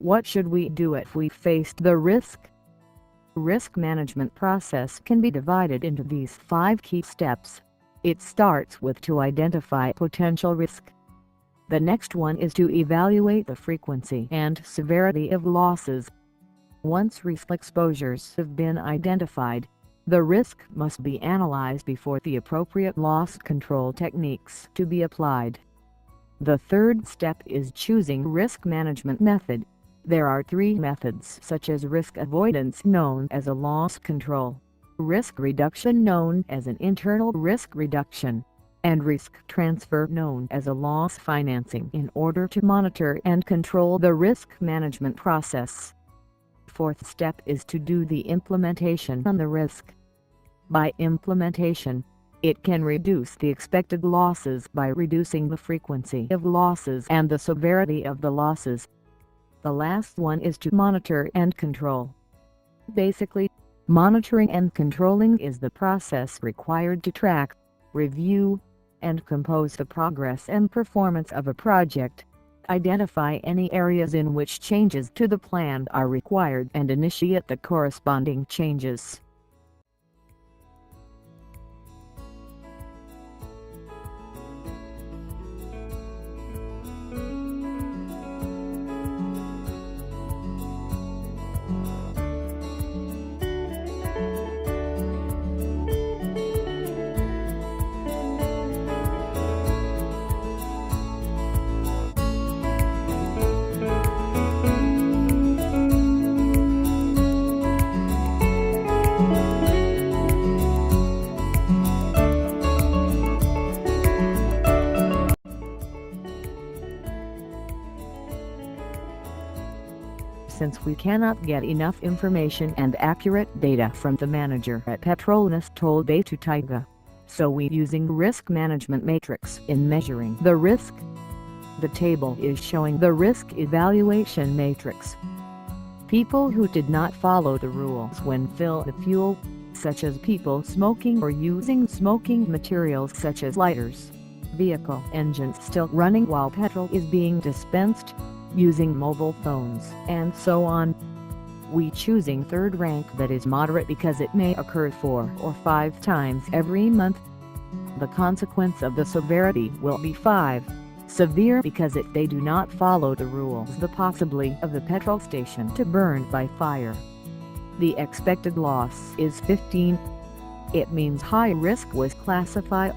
What should we do if we faced the risk? Risk management process can be divided into these 5 key steps. It starts with to identify potential risk. The next one is to evaluate the frequency and severity of losses. Once risk exposures have been identified, the risk must be analyzed before the appropriate loss control techniques to be applied. The third step is choosing risk management method. There are 3 methods such as risk avoidance known as a loss control, risk reduction known as an internal risk reduction, and risk transfer known as a loss financing in order to monitor and control the risk management process. Fourth step is to do the implementation on the risk. By implementation, it can reduce the expected losses by reducing the frequency of losses and the severity of the losses. The last one is to monitor and control. Basically, monitoring and controlling is the process required to track, review, and compose the progress and performance of a project, identify any areas in which changes to the plan are required and initiate the corresponding changes. Since we cannot get enough information and accurate data from the manager at Petronas told Batu Tiga, so we using risk management matrix in measuring the risk. The table is showing the risk evaluation matrix. People who did not follow the rules when fill the fuel, such as people smoking or using smoking materials such as lighters, vehicle engines still running while petrol is being dispensed, using mobile phones, and so on. We choosing third rank that is moderate because it may occur 4 or 5 times every month. The consequence of the severity will be 5. Severe because if they do not follow the rules the possibility of the petrol station to burn by fire. The expected loss is 15. It means high risk was classified.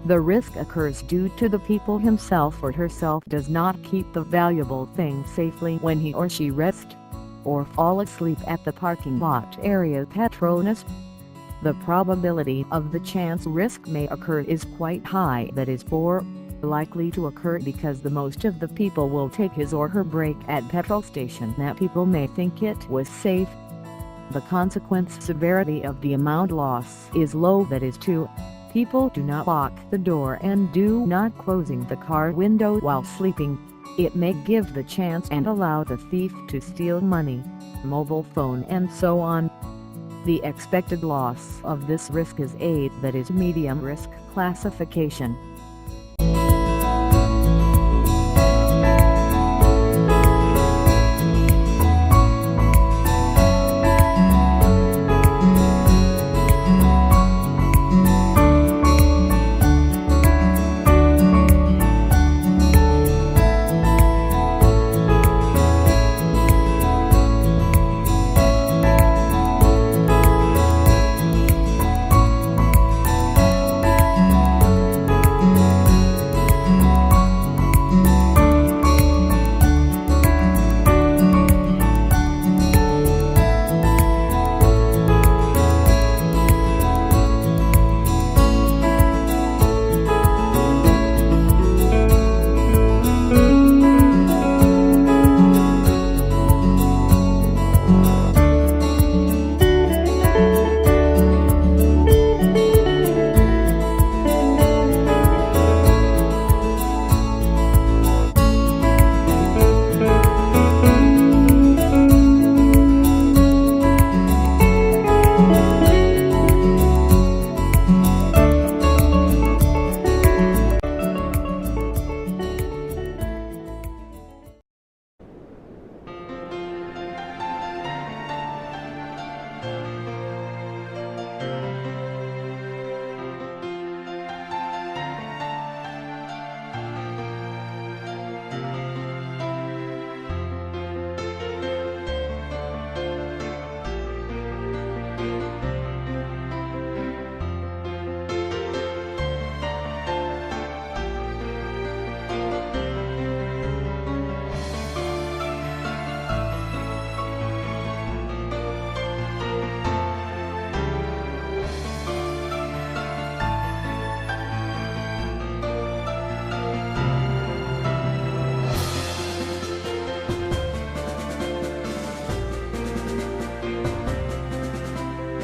The risk occurs due to the people himself or herself does not keep the valuable thing safely when he or she rests, or fall asleep at the parking lot area Petronas. The probability of the chance risk may occur is quite high, that is 4, likely to occur because the most of the people will take his or her break at petrol station that people may think it was safe. The consequence severity of the amount loss is low, that is 2. People do not lock the door and do not closing the car window while sleeping. It may give the chance and allow the thief to steal money, mobile phone and so on. The expected loss of this risk is 8, that is medium risk classification.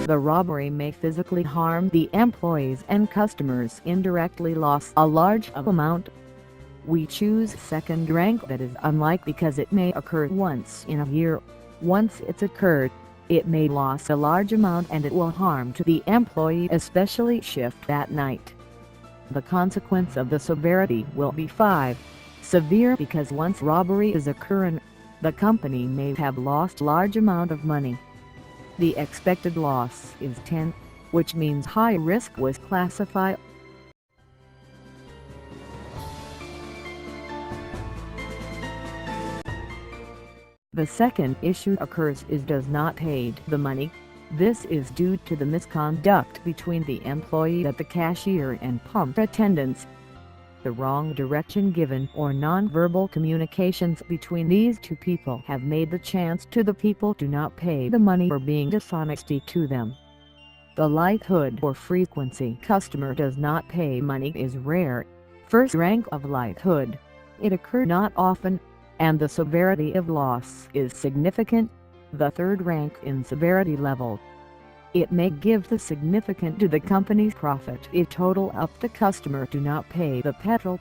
the robbery may physically harm the employees and customers indirectly lost a large amount. We choose second rank that is unlikely because it may occur once in a year. Once it's occurred, it may lose a large amount and it will harm to the employee, especially shift that night. The consequence of the severity will be 5. Severe because once robbery is occurring, the company may have lost large amount of money. The expected loss is 10, which means high risk was classified. The second issue occurs is does not paid the money. This is due to the misconduct between the employee at the cashier and pump attendants. The wrong direction given or non-verbal communications between these two people have made the chance to the people to not pay the money or being dishonesty to them. The likelihood or frequency customer does not pay money is rare. First rank of likelihood. It occur not often, and the severity of loss is significant. The third rank in severity level. It may give the significant to the company's profit if total up the customer do not pay the petrol.